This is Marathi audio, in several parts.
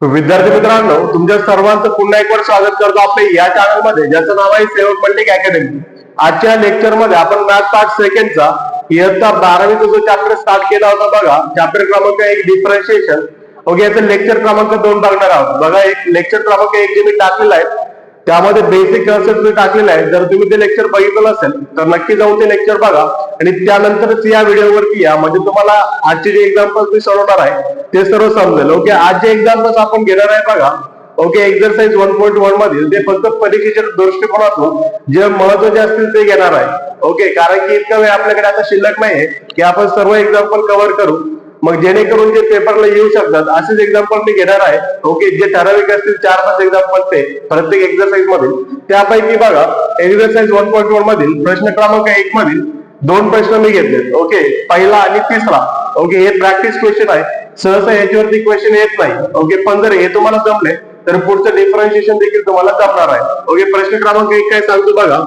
विद्यार्थी मित्रांनो, तुमच्या सर्वांचं पुन्हा एक वर स्वागत करतो आपल्या या चॅनल मध्ये, ज्याचं नाव आहे सेवक पंडित अकॅडमी. आजच्या लेक्चर मध्ये आपण मॅथ पार्ट सेकंडचा इयत्ता 12वीचा जो चॅप्टर स्टार्ट केला होता बघा, चॅप्टर क्रमांक 1 डिफरन्शिएशन. ओके, याचं लेक्चर क्रमांक 2 बघणार आहोत. बघा, एक लेक्चर क्रमांक 1 जे मी टाकलेला आहे त्यामध्ये बेसिक कन्सेप्ट मी टाकलेला आहे. जर तुम्ही ते लेक्चर बघितलं नसेल तर नक्की जाऊन ते लेक्चर बघा आणि त्यानंतरच या व्हिडिओवरती या, म्हणजे तुम्हाला आजचे जे एक्झाम्पल्स मी सोडवणार आहे ते सर्व समजेल. ओके, आज जे एक्झाम्पल्स आपण घेणार आहे बघा, ओके, एक्सरसाइज 1.1 मधील ते फक्त परीक्षेच्या दृष्टिकोनातून जे महत्वाचे असतील ते घेणार आहे. ओके, कारण की इतका वेळ आपल्याकडे आता शिल्लक नाहीये की आपण सर्व एक्झाम्पल कव्हर करू, मग जेणेकरून जे पेपरला येऊ शकतात असेच एक्झाम्पल मी घेणार आहे. ओके, जे ठराविक असतील 4-5 एक्झाम्पल ते प्रत्येक एक्सरसाइज मधील. त्यापैकी बघा, एक्सरसाइज 1.1 मधील प्रश्न क्रमांक 1 मधील 2 प्रश्न मी घेतले. ओके, पहिला आणि तिसरा. ओके, हे प्रॅक्टिस क्वेश्चन आहे, सहसा याच्यावरती क्वेश्चन येत नाही. ओके, पण जर हे तुम्हाला जमले तर पुढचं डिफरन्शिएशन देखील तुम्हाला जमणार आहे. ओके, प्रश्न क्रमांक 1 काय सांगतो बघा.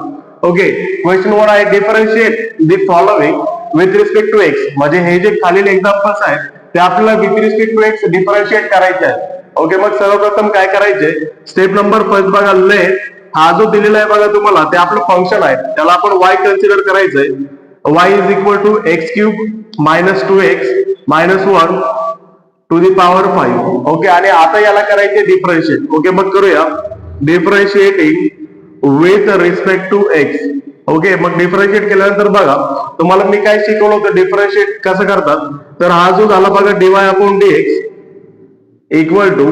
ओके, क्वेश्चन 1 आहे differentiate the following with respect to x. म्हणजे हे जे खालील एक्झाम्पल्स आहेत ते आपल्याला with respect to x differentiate करायचे आहे. ओके, मग सर्वप्रथम काय करायचे, स्टेप नंबर फर्स्ट बघा, लेट हा जो दिलेला आहे बघा तुम्हाला, ते आपलं फंक्शन आहे, त्याला आपण y कन्सिडर करायचंय. y is equal to x cube minus 2x minus 1 to the power 5. Okay, आणि आता याला करायचे डिफरन्शिएट. ओके, मग करूया differentiating with respect to x. Okay, मग डिफरन्शिएट केल्यानंतर बघा तुम्हाला मी काय शिकवलं होतं डिफरन्शिएट कसं करतात. तर हा जो झाला बघा dy upon dx equal to,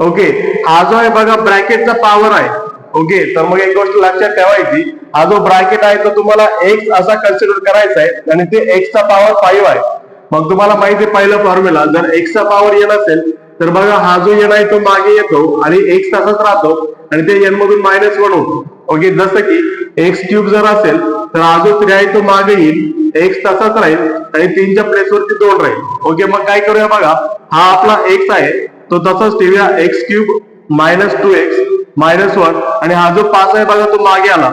okay, हा जो आहे बघा ब्रॅकेटचा पॉवर आहे. ओके, तर मग एक गोष्ट लक्षात ठेवायची, हा जो ब्रॅकेट आहे तो तुम्हाला x असा कन्सिडर करायचा आहे आणि ते x चा पॉवर 5 आहे. मग तुम्हाला माहिती आहे पहिला फॉर्म्युला, जर x चा पॉवर n असेल तर बघा हा जो n आहे तो मागे येतो आणि x तसाच राहतो आणि ते n मधून -1 होतो. ओके, जसं की एक्स क्यूब जर असेल तर हा जो 3 आहे तो मागे येईल, एक्स तसाच राहील आणि 3च्या प्लेसवरती 2 राहील. ओके, मग काय करूया बघा, हा आपला एक्स आहे तो तसाच ठेवूया, x cube minus 2x minus 1 आणि हा जो 5 आहे बघा तो मागे आला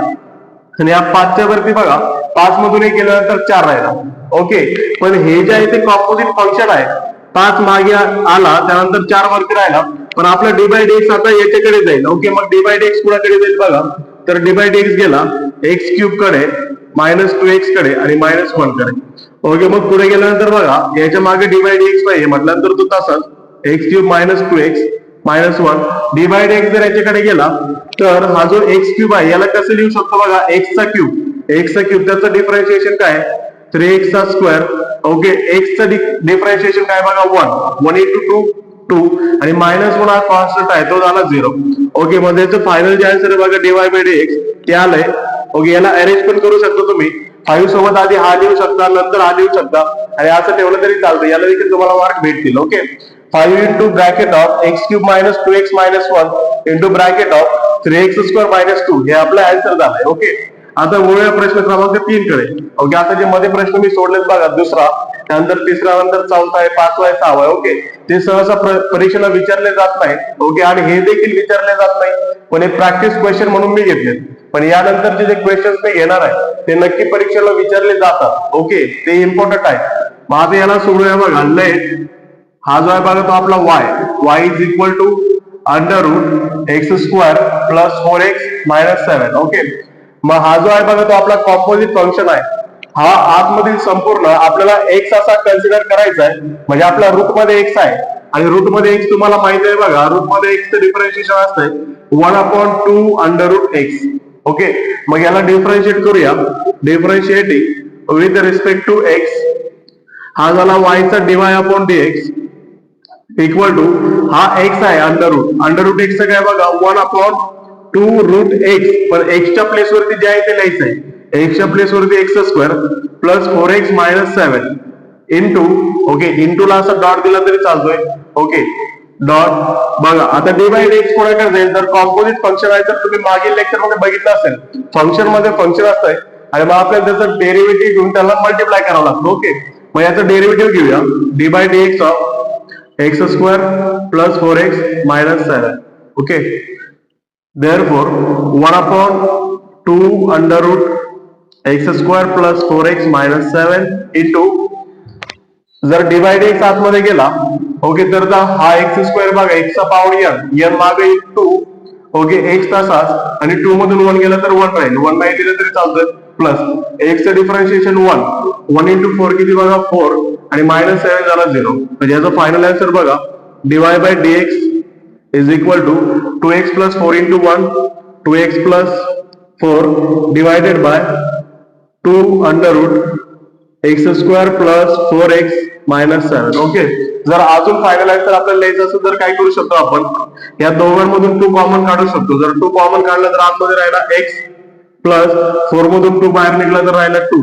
आणि या 5च्या वरती बघा 5 मधून एक गेल्यानंतर 4 राहिला. ओके, पण हे जे आहे ते कॉम्पोजिट फंक्शन आहे, 5 मागे आला त्यानंतर 4 वरती राहिला, पण आपला डी बाय डी एक्स आता याच्याकडे जाईल. ओके, मग डी बाय डी एक्स कुणाकडे जाईल बघा, तर डी बाय डी एक्स गेला एक्स क्यूब कडे, मायनस 2x कडे आणि -1 कडे. ओके, मग पुढे गेल्यानंतर बघा याच्या मागे डी बाय डी एक्स पाहिजे म्हटल्यानंतर तो तसाच x cube minus 2x minus 1 D by D x जर याच्याकडे गेला तर हा जो एक्स क्यूब आहे याला कसं लिहू शकतो बघा, एक्स चा क्यूब त्याचं डिफरन्शिएशन काय, 3x चा स्क्वेअर. ओके, एक्स चा डिफरन्शिएशन काय बघा 1 into 2 आणि -1 हा कॉन्स्टंट आहे तो झाला 0. ओके, मग याचं फायनल जे आन्सर आहे बघा dy बाय dx ते आलंय. ओके, याला अरेंज पण करू शकतो तुम्ही, 5 सोबत आधी हा लिहू शकता नंतर हा लिहू शकता आणि असं ठेवलं तरी चालतं, याला देखील तुम्हाला मार्क भेटतील. Okay, 5 into bracket of x cube minus 2x minus 1 into bracket of 3x square minus 2 हे आपलं आन्सर झालंय. ओके, आता वळूया प्रश्न क्रमांक 3 कडे. ओके, आता जे मध्ये प्रश्न मी सोडलेत बघा, दुसरा त्यानंतर तिसरा नंतर चौथा आहे, 5वा आहे, 6वा आहे. ओके, ते सहसा परीक्षेला विचारले जात नाही. ओके, आणि हे देखील विचारले जात नाही, पण हे प्रॅक्टिस क्वेश्चन म्हणून मी घेतले. पण यानंतरचे जे क्वेश्चन मी घेणार आहे ते नक्की परीक्षेला विचारले जातात. ओके, ते इम्पॉर्टंट आहे. मग आता याला सोडूया बघा, लेट हा जो आहे बघा तो आपला y is equal to under root x square plus 4x minus 7. Okay, मग हा जो आहे बघा तो आपला कॉम्पोजिट फंक्शन आहे. हा आतमधील संपूर्ण आपल्याला x असा कन्सिडर करायचा आहे, म्हणजे आपला रूट मध्ये x आहे आणि रूट मध्ये x तुम्हाला माहिती आहे बघा, रूट मध्ये x चं डिफरन्शिएशन असतंय 1/2 अंडर रूट x. ओके, मग याला डिफरन्शिएट करूया, differentiating with respect to x. हा झाला y चा dy upon dx equal to हा x आहे अंडर रूट x चं काय बघा 1/2 रूट x, पण x च्या प्लेस वरती जे आहे ते लिहायचं आहे, x च्या प्लेस वरती x square plus 4x minus 7 into, okay, into ला असा डॉट दिला तरी चालतोय. ओके, डॉट बघा आता डी बाय डी एक्स कोणाकडे जाईल, तर कॉम्पोजिट फंक्शन आहे तर तुम्ही मागील लेक्चर मध्ये बघितलं असेल, फंक्शन मध्ये फंक्शन असतंय आणि मग आपल्याला त्याचं डेरिव्हेटिव्ह घेऊन त्याला मल्टिप्लाय करावं लागतं. ओके, मग याचं डेरिव्हेटिव्ह घेऊया, D by D x of x square plus 4x minus 7. Okay, therefore 1/2 under root x square plus 4x minus 7 into, जर डी बाय डी एक्स आतमध्ये गेला ओके तर हा एक्स स्क्वेअर बघा एक्सचा पॉवर एन मागे 2 ओके एक्स तसाच आणि 2 मधून 1 गेला तर 1 राहील 1 नाही दिलं तरी चालतं प्लस एक्सचं डिफरन्शिएशन 1 इंटू 4 किती बघा 4 आणि मायनस 7 झाला 0 म्हणजे याचा फायनल आन्सर बघा dy by dx is equal to 2x plus 4 into 1 2x plus 4 divided by 2 under root x square plus 4x minus 7 okay जर अजून फायनल आन्सर आपल्याला लिहायचं असेल तर काय करू शकतो आपण या दोघांमधून 2 कॉमन काढू शकतो जर 2 कॉमन काढलं तर आतमध्ये राहिला x प्लस 4 मधून 2 बाहेर निघला तर राहिला 2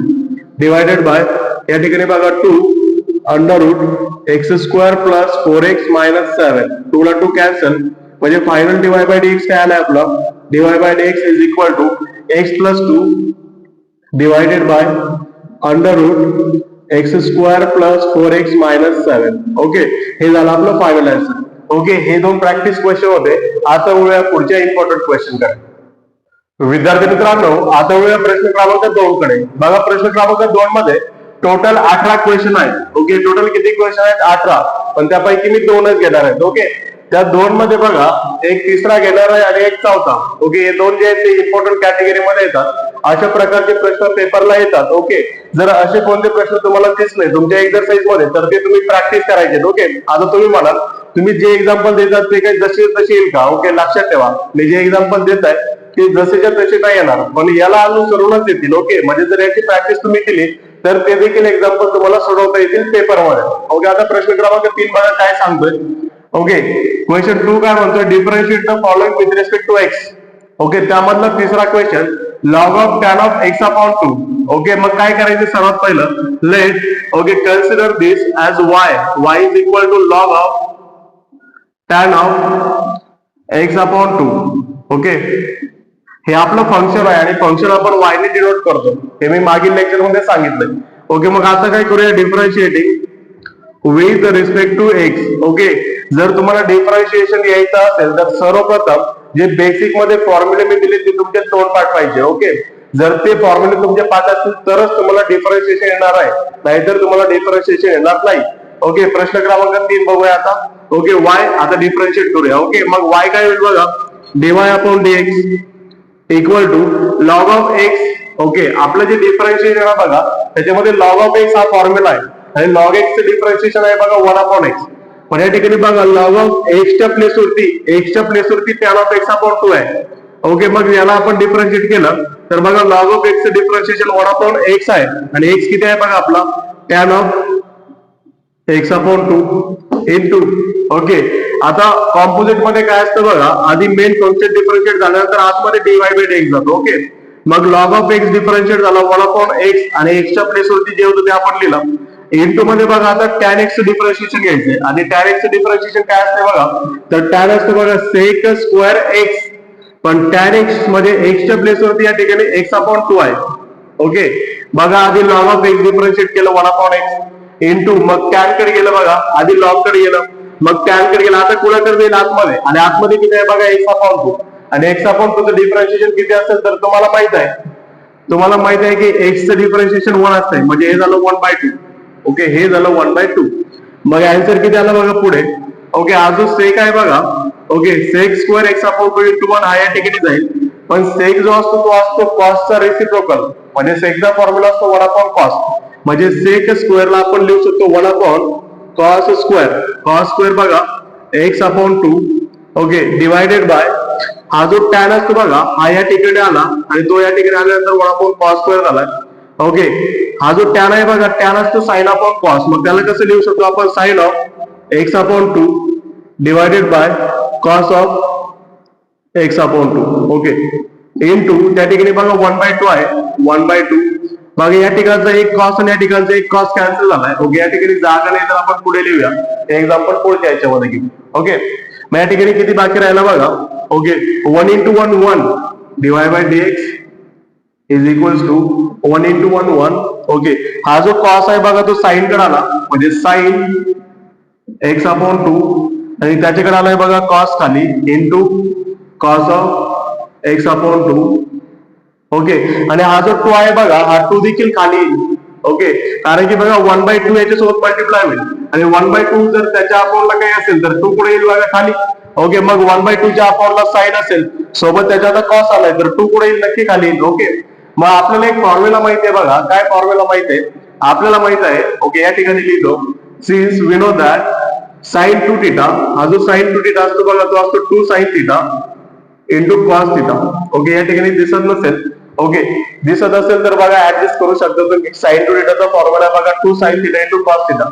डिवायडेड बाय या ठिकाणी बघा 2 under root x square plus 4x minus 7 2 ला 2 कॅन्सल म्हणजे फायनल dy बाय dx काय आलाय आपला dy by dx is equal to x plus 2 divided by under root x square plus 4x minus 7 okay हे झालं आपलं फायनल आन्सर ओके हे दोन प्रॅक्टिस क्वेश्चन होते आता वळूया पुढच्या इम्पॉर्टंट क्वेश्चन कडे विद्यार्थी मित्रांनो आता वळूया प्रश्न क्रमांक 2 कडे बघा प्रश्न क्रमांक 2 मध्ये टोटल 18 क्वेश्चन आहेत ओके टोटल किती क्वेश्चन आहेत 18 पण त्यापैकी मी 2च घेणार आहेत ओके त्या 2 मध्ये बघा एक तिसरा घेणार आहे आणि एक चौथा ओके हे दोन जे आहेत ते इम्पॉर्टंट कॅटेगरी मध्ये येतात अशा प्रकारचे प्रश्न पेपरला येतात ओके जर असे कोणते प्रश्न तुम्हाला दिसले तुमच्या एक्झरसाइज मध्ये तर ते तुम्ही प्रॅक्टिस करायचे ओके आता तुम्ही म्हणाल तुम्ही जे एक्झाम्पल देतात ते काही जसे तसे येईल का ओके लक्षात ठेवा मी जे एक्झाम्पल देत आहे ते जसेच्या तसे नाही येणार पण याला अनुसरूनच येतील ओके म्हणजे जर याची प्रॅक्टिस तुम्ही केली तर ते देखील एक्झाम्पल तुम्हाला सोडवता येतील पेपरमध्ये ओके आता प्रश्न क्रमांक 3 बघा काय सांगतोय ओके क्वेश्चन 2 काय म्हणतोय differentiate the following with respect to x okay त्यामधला तिसरा question log of tan of x upon 2 okay मग काय करायचं सर्वात पहिलं let okay consider this as y is equal to log of tan of x upon 2 okay हे आपलं फंक्शन आहे आणि फंक्शन आपण y ने डिनोट करतो हे मी मागील लेक्चर मध्ये सांगितलंय ओके मग आता काय करूया differentiating with respect to x okay जर तुम्हाला डिफरन्शिएशन यायचं असेल तर सर्वप्रथम जे बेसिक मध्ये फॉर्म्युले मी दिले ते तुमचे 2 पाठ पाहिजे ओके जर ते फॉर्म्युले तुमचे पाठ असतील तरच तुम्हाला डिफरन्शिएशन येणार आहे नाहीतर तुम्हाला डिफरन्शिएशन येणार नाही ओके प्रश्न क्रमांक 3 बघूया आता ओके y आता डिफरन्शिएट करूया ओके मग y काय होईल बघा dy upon dx equal to log of x okay आपलं जे डिफरन्शिएशन आहे बघा त्याच्यामध्ये लॉग ऑफ एक्स हा फॉर्म्युला आहे आणि लॉग एक्स चे डिफरन्शिएशन आहे बघा 1 अपॉन एक्स पण या ठिकाणी बघा लॉग ऑफ एक्सच्या प्लेसवरती टॅन ऑफ एक्स अपॉन 2 आहे ओके मग याला आपण डिफरन्शिएट केलं तर बघा लॉग ऑफ एक्स चे डिफरन्शिएशन 1 अपॉन एक्स आहे आणि एक्स किती आहे बघा आपला tan of x upon 2 into okay आता कॉम्पोजिट मध्ये काय असतं बघा आधी मेन फंक्शन डिफरन्शिएट झाल्यानंतर आतमध्ये dy बाय dx जातो ओके मग लॉग ऑफ एक्स डिफरन्शिएट झाला 1 अपॉन एक्स आणि एक्सच्या प्लेसवरती जे होतं ते आपण लिहिलं इंटू मध्ये बघा आता टॅन एक्स डिफरन्शिएशन घ्यायचंय आणि टॅन एक्स डिफरन्शिएशन काय असते बघा तर टॅन असतं बघा सेक स्क्वेअर एक्स पण टॅन एक्स मध्ये एक्सच्या प्लेसवरती या ठिकाणी एक्स अपॉन 2 आहे ओके बघा आधी लॉग ऑफ एक्स डिफरन्शिएट केलं 1 अपॉन एक्स इंटू मग टॅन कडे गेलं बघा आधी लॉग कडे गेलं मग टॅन कडे गेलं आता कुणाकडे जाईल आतमध्ये आणि आतमध्ये किती आहे बघा एक्स अपॉन 2 आणि एक्स अपॉन 2 चं डिफरन्शिएशन किती असेल तर तुम्हाला माहित आहे की एक्स चं डिफरन्शिएशन 1 असतंय म्हणजे हे झालं 1/2 ओके हे झालं 1/2 मग आन्सर किती आला बघा पुढे ओके हा जो सेक आहे बघा okay sec square x upon 2 into 1 हा या ठिकाणी जाईल पण सेक जो असतो तो असतो कॉसचा रेसिप्रोकल म्हणजे सेकचा फॉर्म्युला असतो 1 अपॉन कॉस म्हणजे सेक स्क्वेअरला आपण लिहू शकतो 1 अपॉन कॉस स्क्वेअर बघा x upon 2 okay divided by हा जो टॅन असतो बघा हा या ठिकाणी आला आणि तो या ठिकाणी आल्यानंतर 1 अपॉन कॉस स्क्वेअर झाला ओके हा जो टॅन आहे बघा टॅन असतो साइन अपॉन कॉस मग त्याला कसं लिहू शकतो आपण sine of x upon 2 divided by cos of x upon 2 okay into त्या ठिकाणी बघा 1/2 आहे 1/2 मग या ठिकाणचा एक कॉस आणि या ठिकाणचा एक कॉस कॅन्सल झालाय ओके या ठिकाणी जागा नाही तर आपण पुढे लिहूया एक्झाम्पल पुढच्या याच्यामध्ये घेऊ ओके मग या ठिकाणी किती बाकी राहिला बघा okay 1 into 1 1 divide by dx is equals to 1 into 1 1 okay हा जो कॉस आहे बघा तो साइन कडे आला म्हणजे साइन एक्स अपॉन 2 आणि त्याच्याकडे आलाय बघा कॉस खाली into cos of x upon 2 okay आणि हा जो 2 आहे बघा हा 2 देखील खाली ओके कारण की बघा 1/2 याच्यासोबत मल्टिप्लाय होईल आणि 1/2 जर त्याच्या अकाउंटला काही असेल तर 2 कुठे येईल बघा खाली. ओके, मग 1/2 च्या अकाउंटला साइन असेल सोबत त्याच्या आता कॉस आलाय तर 2 कुठे येईल, नक्की खाली येईल. ओके, मग आपल्याला एक फॉर्म्युला माहिती आहे बघा. काय फॉर्म्युला माहिती आहे आपल्याला? माहित आहे. ओके, या ठिकाणी लिहितो since we know that sine 2 theta, हा जो साइन 2 थिटा असतो बघा तो असतो 2 sine theta into cos theta. Okay, या ठिकाणी दिसत नसेल. ओके, दिसत असेल तर बघा ऍडजस्ट करू शकतो तुम्ही. साइन 2 थिटाचा फॉर्म्युला बघा 2 sine theta into cos theta.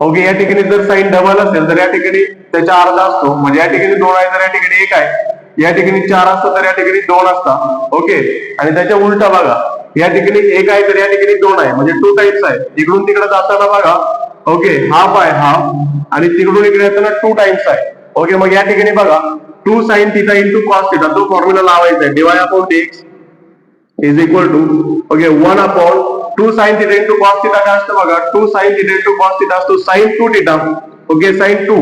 Okay, या ठिकाणी जर साइन डबल असेल तर या ठिकाणी त्याचा अर्धा असतो, म्हणजे या ठिकाणी 2 आहे तर या ठिकाणी 1 आहे, या ठिकाणी 4 असतं तर या ठिकाणी 2 असतात. ओके, आणि त्याच्या उलटा बघा या ठिकाणी 1 आहे तर या ठिकाणी 2 आहे, म्हणजे 2 टाइम्स आहे. इकडून तिकडे जाताना बघा ओके हाफ आहे हाफ, आणि तिकडून इकडे येताना 2 टाइम्स आहे. ओके, मग या ठिकाणी बघा 2 sine theta into cos theta तो फॉर्म्युला लावायचा आहे. Divide upon dx is equal to okay 1 upon 2 sine theta into cos theta काय असतं बघा 2 sine theta into cos theta असतो sine 2 theta. Okay, sine 2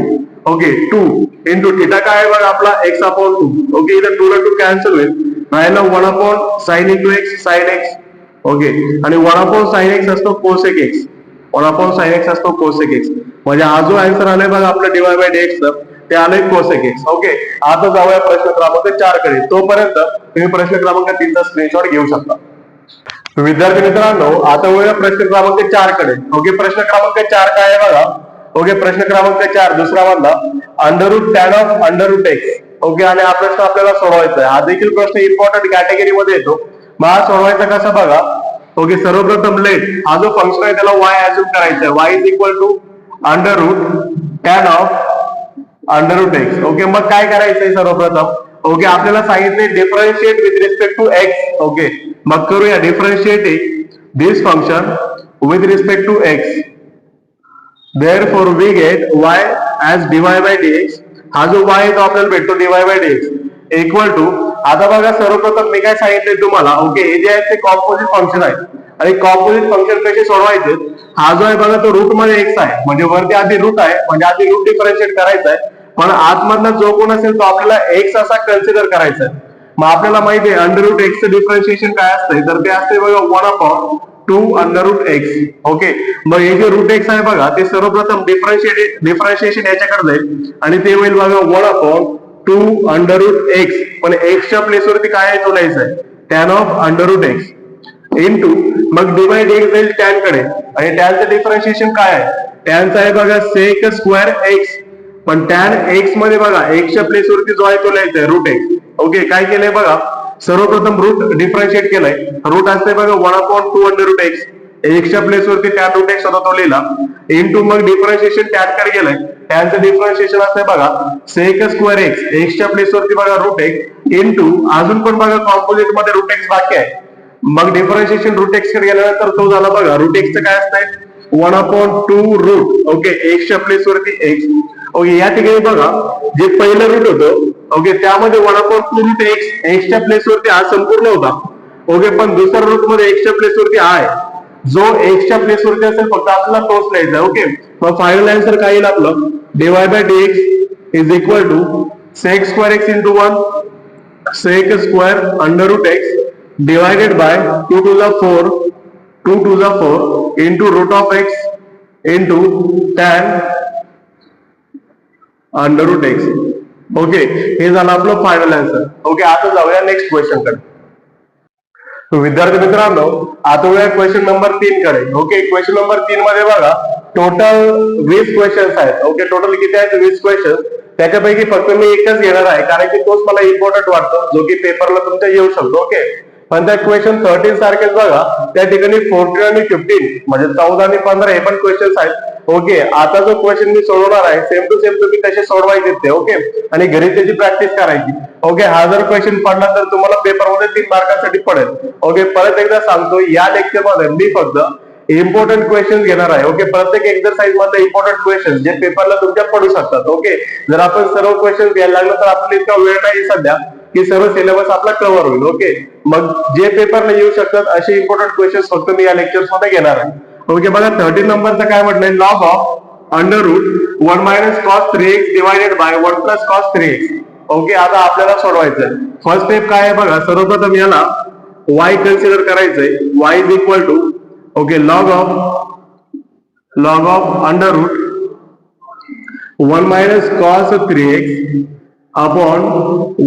okay 2 into theta काय आहे बघा आपला x अपॉन 2. ओके, इथं 2 ला 2 कॅन्सल होईल, राहिला 1 upon sine into x sine x. Okay, आणि 1 अपॉन साइन x असतो cosec x, 1 upon sine x असतो कोसेक x. म्हणजे हा जो आन्सर आलाय बघा आपला डिवाइड बाय dx ते आलंय कोसेक x. ओके, आता जाऊया प्रश्न क्रमांक 4 कडे. तोपर्यंत तुम्ही प्रश्न क्रमांक 3 चा स्क्रीनशॉट घेऊ शकता. विद्यार्थी मित्रांनो, आता वळूया प्रश्न क्रमांक 4 कडे. ओके, प्रश्न क्रमांक 4 काय आहे बघा. ओके, प्रश्न क्रमांक 4 दुसरा मधला under root tan of under root x. Okay, आणि हा प्रश्न आपल्याला सोडवायचा आहे. हा देखील प्रश्न इम्पॉर्टंट कॅटेगरी मध्ये येतो. मग हा सोडवायचा कसा बघा. ओके, सर्वप्रथम लेट हा जो फंक्शन आहे त्याला y अज्युम करायचा आहे. y is equal to under root tan of under root x. Okay, मग काय करायचंय सर्वप्रथम. ओके, आपल्याला सांगितले differentiate with respect to x. Okay, मग करूया differentiating this function with respect to x. Therefore we get y as dy by dx. हा जो y आहे तो आपल्याला भेटतो dy by dx equal to. आता बघा सर्वप्रथम मी काय सांगितले तुम्हाला. ओके, हे जे आहे ते कॉम्पोजिट फंक्शन आहे, आणि कॉम्पोजिट फंक्शन कसे सोडवायचे. हा जो आहे बघा तो रूट मध्ये x आहे, म्हणजे वरती आधी रूट आहे, म्हणजे आधी रूट डिफरन्शिएट करायचा आहे, पण आतमधला जो कोण असेल तो आपल्याला x असा कन्सिडर करायचा आहे. मग आपल्याला माहिती आहे अंडर रूट एक्स चं डिफरन्शिएशन काय असतंय, तर ते असते बघा 1 upon 2 under root x. Okay, मग हे जे रूट एक्स आहे बघा ते सर्वप्रथम डिफरन्शिएशन याच्याकडे जाईल, आणि ते होईल बघा 1 अपॉन 2 अंडर रूट एक्स. पण एक्सच्या प्लेसवरती काय आहे तो लिहायचं आहे tan of under root x into मग डिवाइड एक्स जाईल टॅन कडे, आणि टॅनचं डिफरन्शिएशन काय आहे. टॅनचं आहे बघा सेक स्क्वेअर एक्स, पण टॅन एक्स मध्ये बघा एक्सच्या प्लेसवरती जो आहे तो लिहायचा आहे रूट एक्स. ओके, काय केलंय बघा सर्वप्रथम रूट डिफरन्शिएट केलाय. रूट असते बघा 1 अपॉन 2 अंडर रूट एक्स, एक्सच्या प्लेसवरती टॅन रूट एक्स होता तो लिहिला, इंटू मग डिफरन्शिएशन टॅन कडे गेलाय. टॅनचं डिफरन्शिएशन असते बघा सेक स्क्वेअर एक्स, एक्सच्या प्लेसवरती बघा रूट एक्स, इंटू अजून पण बघा कॉम्पोजिट मध्ये रूट एक्स बाकी आहे. मग डिफरन्शिएशन रूट एक्स कडे गेल्यानंतर तो झाला बघा रूट एक्सचं काय असतंय 1 अपॉन 2 रूट. ओके, एक्सच्या प्लेसवरती एक्स. ओके, या ठिकाणी बघा जे पहिलं रूट होतं ओके त्यामध्ये 1 अपॉन 2 रूट एक्स, एक्सच्या प्लेसवरती हा संपूर्ण होता. ओके, पण दुसऱ्या रूट मध्ये एक्सच्या प्लेसवरती आहे, जो एक्सच्या प्लेसवरती असेल फक्त आपल्याला तोच लिहायचा. ओके, मग फायनल आन्सर काय येईल आपलं divide by dx is equal to sec square x into 1 sec square under root x divided by 2 to the 4 2 to the 4 into root of x into tan under root x. Okay, हे झालं आपलं फायनल आन्सर. ओके, आता जाऊया नेक्स्ट क्वेश्चन कडे. विद्यार्थी मित्रांनो, आता वळूया क्वेश्चन नंबर 3 कडे. ओके, क्वेश्चन नंबर 3 मध्ये बघा टोटल 20 क्वेश्चन्स आहेत. ओके, टोटल किती आहेत 20 क्वेश्चन. त्याच्यापैकी फक्त मी एकच घेणार आहे, कारण की तोच मला इम्पॉर्टंट वाटतो जो की पेपरला तुमच्या येऊ शकतो. ओके, पण त्या क्वेश्चन 13 सारखेच बघा त्या ठिकाणी 14 आणि 15 म्हणजे 14 आणि 15 हे पण क्वेश्चन्स आहेत. ओके, आता जो क्वेश्चन मी सोडवणार आहे सेम टू सेम तुम्ही कसे सोडवायचे ते. ओके, आणि घरी त्याची प्रॅक्टिस करायची. ओके, हा जर क्वेश्चन पडला तर तुम्हाला पेपरमध्ये 3 मार्कांसाठी पडेल. ओके, परत एकदा सांगतो या लेक्चर मध्ये मी फक्त इम्पॉर्टंट क्वेश्चन घेणार आहे. ओके, प्रत्येक एक्सरसाइज मध्ये इम्पॉर्टंट क्वेश्चन जे पेपरला तुमच्या पडू शकतात. ओके, जर आपण सर्व क्वेश्चन घ्यायला लागलो तर आपल्याला इतका वेळ नाही सध्या की सर्व सिलेबस आपला कव्हर होईल. ओके, मग जे पेपरला येऊ शकतात असे इम्पॉर्टंट क्वेश्चन फक्त मी या लेक्चर्स मध्ये घेणार आहे. ओके, बघा 13 नंबरचं काय म्हटलंय log of under root 1 minus cos 3x divided by 1 plus cos 3x. Okay, आता आपल्याला सोडवायचं. फर्स्ट स्टेप काय आहे बघा सर्वप्रथम याला y कन्सिडर करायचंय. y is equal to okay log of under root 1 minus cos 3x upon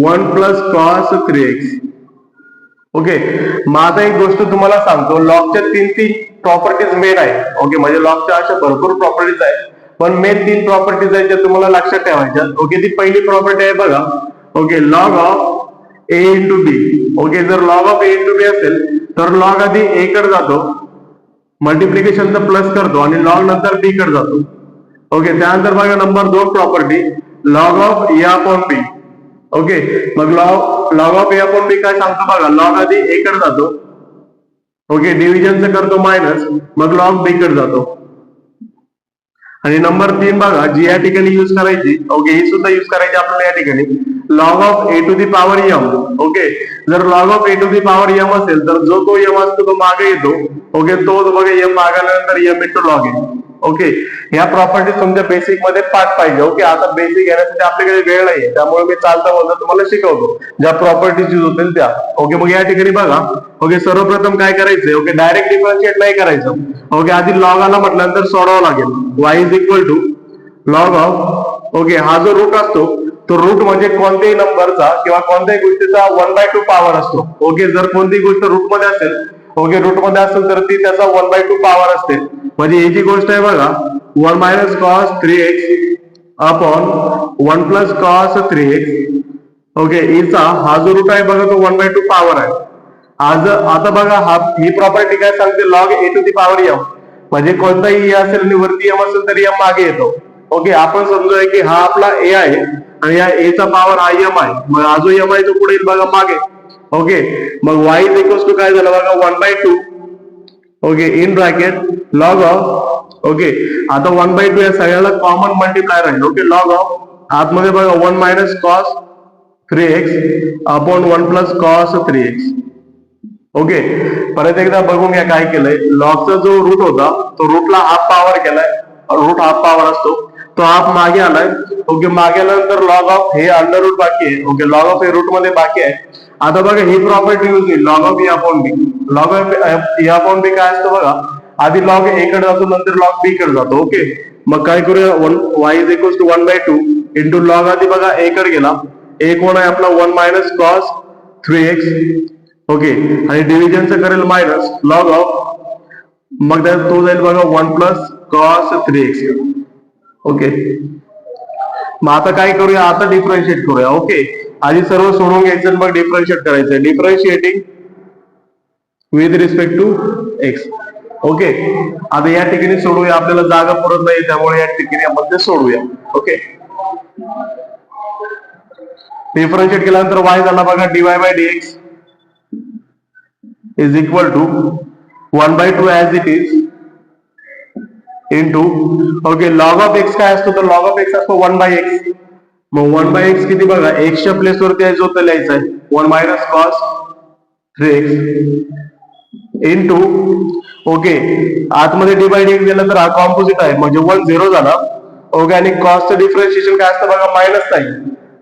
1 plus cos 3x. Okay, मग आता एक गोष्ट तुम्हाला सांगतो, लॉगच्या तीन प्रॉपर्टीज मेन आहे. ओके, म्हणजे लॉगच्या अशा भरपूर प्रॉपर्टीज आहेत, पण मेन 3 प्रॉपर्टीज आहेत ज्या तुम्हाला लक्षात ठेवायच्या. ओके, ती पहिली प्रॉपर्टी आहे बघा. Okay, log of A into B. Okay, जर log of A into B असेल तर लॉग आधी ए कडे जातो, मल्टिप्लिकेशनचा प्लस करतो आणि लॉग नंतर बी कडे जातो. ओके, त्यानंतर बघा number 2 property, log of A upon B. Okay, मग log of A upon B काय सांगतो बघा, लॉग आधी ए कडे जातो. ओके, डिव्हिजनचं करतो मायनस, मग लॉग बी कडे जातो. आणि नंबर 3 बघा, जी या ठिकाणी यूज करायची. ओके, ही सुद्धा यूज करायची आपल्याला या ठिकाणी, log of A to the power M. Okay, जर log of A to the power M असेल तर जो तो एम असतो तो मागे येतो. ओके, तो बघा एम मागल्यानंतर एम इंटू लॉग ए. ओके, ह्या प्रॉपर्टी तुमच्या बेसिक मध्ये पाठ पाहिजे. ओके, आता बेसिक घेण्यासाठी आपल्याकडे वेळ नाहीये, त्यामुळे मी चालता बोलता तुम्हाला शिकवतो ज्या प्रॉपर्टीज यूज होतील त्या. ओके, मग या ठिकाणी बघा. ओके, सर्वप्रथम काय करायचंय, ओके, डायरेक्ट डिफरन्शिएट नाही करायचं. ओके, आधी लॉग आला म्हटल्यानंतर सोडवावं लागेल. y is equal to log of, okay, हा जो रूट असतो तो रूट म्हणजे कोणत्याही नंबरचा किंवा कोणत्याही गोष्टीचा 1/2 पॉवर असतो. ओके, जर कोणतीही गोष्ट रूट मध्ये असेल, ओके, रूट मध्ये असेल तर ती त्याचा 1/2 पॉवर असते. म्हणजे ही जी गोष्ट आहे बघा, 1 minus cos 3x upon 1 plus cos 3x. Okay, हिचा हा जो रूट आहे बघा तो 1/2 पॉवर आहे. आता बघा ही प्रॉपर्टी काय सांगते, log A to the power M. म्हणजे कोणताही ए असेल आणि वरती एम असेल तर एम मागे येतो. ओके, आपण समजूया की हा आपला ए आहे आणि या ए चा पॉवर हा एम आहे. मग हा जो एम आहे तो पुढे येईल बघा मागे. ओके, मग y इज इक्वल्स टू काय झालं बघा, 1/2. Okay, in bracket log of. Okay, आता 1/2 या सगळ्याला कॉमन मल्टिप्लायर आहे. ओके, लॉग ऑफ आतमध्ये बघा 1 minus cos 3x upon 1 plus cos 3x. Okay, परत एकदा बघून घ्या काय केलंय. लॉगचा जो रूट होता तो रूटला हाफ पॉवर केलाय. रूट हाफ पॉवर असतो, तो हाफ मागे आलाय. ओके, मागे आल्यानंतर लॉग ऑफ हे अंडर रूट बाकी आहे. ओके, लॉग ऑफ हे रूट मध्ये बाकी आहे. आता बघा ही प्रॉपर्टी यूज होईल, log of A upon B. Log of A upon B काय असतं बघा, आधी लॉग ए कडे जातो नंतर लॉग बी कडे जातो. ओके, मग काय करूया, y is equal to 1/2 into log आधी बघा ए कडे गेला, ए कोण आहे आपला 1 मायनस कॉस 3x. ओके, आणि डिव्हिजनचं करेल मायनस लॉग ऑफ, मग त्यात तो जाईल बघा 1 प्लस कॉस 3x. ओके, मग आता काय करूया, आता डिफरन्शिएट करूया. ओके, आधी सर्व सोडून घ्यायचं मग डिफरन्शिएट करायचं. Differentiating with respect to x. Okay, आता या ठिकाणी सोडूया, आपल्याला जागा पुरत नाही त्यामुळे या ठिकाणी आपण ते सोडूया. ओके, डिफरन्शिएट केल्यानंतर y झाला बघा dy by dx is equal to 1/2 as it is into, okay, log of x काय असतो तर log of x असतो 1/x. मग 1/x किती बघा, x च्या प्लेस वरती आहे जो तर लिहायचा आहे 1 minus cos 3x into, okay, आतमध्ये डी बाय dx गेलं तर हा कॉम्पोजिट आहे म्हणजे 1 0 झाला. ओके, आणि कॉसचं डिफरन्शिएशन काय असतं बघा, मायनस साइन.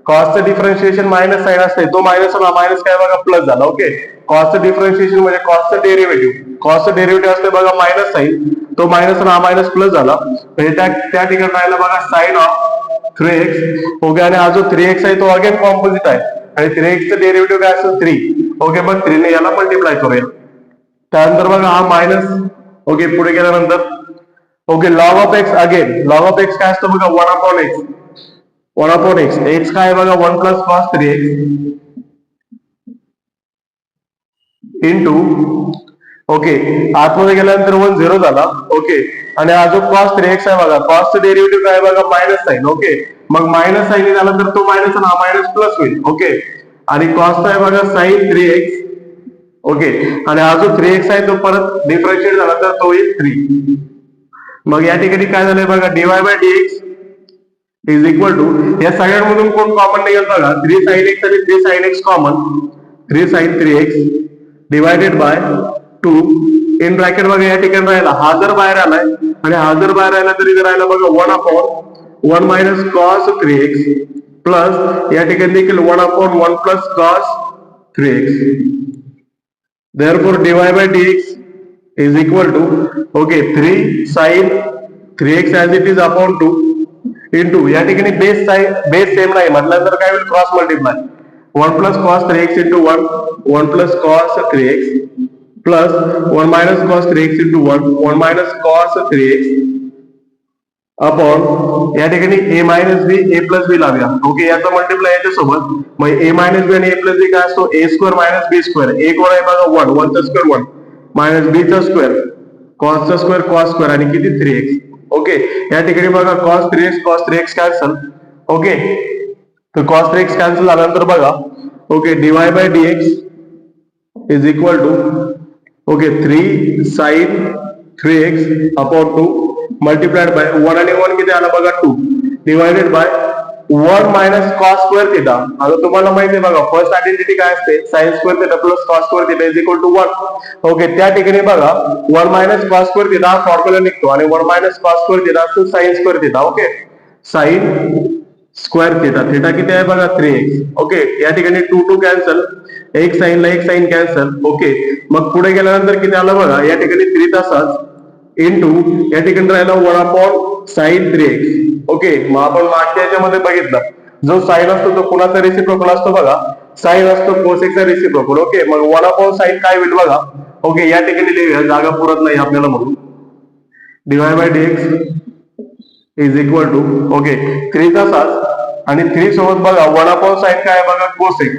कॉसचं डिफरन्शिएशन मायनस साइन असते, तो मायनस मायनस काय बघा प्लस झाला. ओके, कॉसचं डिफरन्शिएशन म्हणजे कॉसचं डेरिव्हेटिव्ह, कॉसचं डेरिव्हेटिव्ह असते बघा मायनस साइन, तो मायनस हा मायनस प्लस झाला म्हणजे त्या ठिकाणी राहिला बघा साइन ऑफ 3x. ओके, आणि हा जो 3x आहे तो अगेन कॉम्पोजिट आहे आणि 3x चं डेरिव्हेटिव्ह काय असतं 3. ओके, मग 3 ने याला मल्टिप्लाय करूया. त्यानंतर बघा हा मायनस. ओके, पुढे गेल्यानंतर okay, log of x, again log of x काय असतं बघा 1 upon x. 1 upon x, x काय बघा 1 plus cos 3x into, okay, आतमध्ये गेल्यानंतर 1 0 झाला. ओके, आणि हा जो कॉस 3x आहे बघा, कॉसचं डेरिव्हेटिव्ह काय बघा मायनस साइन. ओके, मग मायनस साइन झाल्यानंतर तो मायनस आणि हा मायनस प्लस होईल. ओके, आणि कॉसचा आहे बघा साइन 3x. ओके, आणि हा जो 3x आहे तो परत डिफरन्शिएट झाला तर तो येईल 3. मग या ठिकाणी काय झालंय बघा, dy by dx is equal to, या सगळ्यांमधून कोण कॉमन निघेल बघा, 3 sin x आणि 3 sin x common, 3 sin 3x divided by 2 in bracket बघा या ठिकाणी राहिला, हा जर बाहेर आलाय आणि हा जर बाहेर आला तरी इथे राहिला बघा 1 upon 1 minus cos 3x plus या ठिकाणी देखील 1 upon 1 plus cos 3x. Therefore dy by dx is equal to, okay, 3 sin 3x as it is upon 2 into या ठिकाणी बेस सेम नाही म्हटल्यानंतर काय होईल cross multiply 1 plus cos 3x into 1 plus cos 3x plus 1 minus cos 3x into 1 minus cos 3x upon या ठिकाणी a minus b a plus b लावूया ओके याचा मल्टिप्लाय याच्यासोबत मग a मायनस बी आणि a प्लस बी काय असतो a square minus B square एक वर आहे बघा 1 चा स्क्वेअर 1 मायनस बी चा स्क्वेअर कॉस चा स्क्वेअर कॉस स्क्वेअर आणि किती 3x ओके या ठिकाणी बघा cos 3x कॅन्सल ओके तर cos 3x कॅन्सल झाल्यानंतर बघा okay dy by dx is equal to okay 3 sin 3x upon 2 multiplied by 1 आणि 1 किती आला बघा 2 divided by 1 minus cos square theta आता तुम्हाला माहिती आहे बघा फर्स्ट आयडेंटिटी काय असते sin square theta plus cos square theta is equal to 1 okay त्या ठिकाणी बघा 1 मायनस कॉस स्क्वेअर थिटा हा फॉर्म्युला निघतो आणि 1 मायनस कॉस स्क्वेअर थिटा असतो sin square theta okay sin square theta theta किती आहे बघा 3x ओके या ठिकाणी 2 कॅन्सल एक साइन ला एक साइन कॅन्सल ओके मग पुढे गेल्यानंतर किती आलं बघा या ठिकाणी 3 तासाच इंटू या ठिकाणी राहिला 1 अपॉन साइन 3x ओके मग आपण मागच्या याच्यामध्ये बघितलं जो साइन असतो तो कुणाचा रेसिप्रोकल असतो बघा साइन असतो कोसेकचा रेसिप्रोकल ओके मग 1 अपॉन साइन काय होईल बघा ओके या ठिकाणी लिहूया जागा पुरत नाही आपल्याला म्हणून divide by dx is equal to okay 3 तासाच आणि 3 सोबत बघा 1 अपॉन साइन काय बघा कोसेक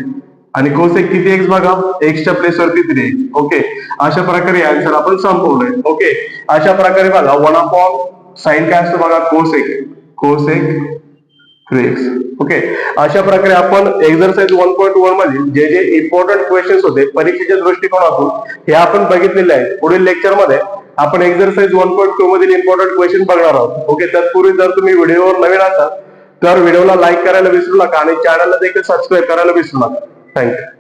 आणि कोसेक किती x बघा x च्या प्लेस वरती 3x ओके अशा प्रकारे आन्सर आपण संपवलंय ओके अशा प्रकारे बघा 1 अपॉन साइन काय असतो बघा कोसेक 3x ओके अशा प्रकारे आपण एक्सरसाइज 1.1 मधील जे जे इम्पॉर्टंट क्वेश्चन्स होते परीक्षेच्या दृष्टिकोनातून हे आपण बघितलेले आहे पुढील लेक्चर मध्ये आपण एक्सरसाइज 1.2 मधील इम्पॉर्टंट क्वेश्चन बघणार आहोत ओके तत्पूर्वी जर तुम्ही व्हिडिओवर नवीन असाल तर व्हिडिओला लाईक करायला विसरू नका आणि चॅनलला देखील सबस्क्राईब करायला विसरू नका थँक्यू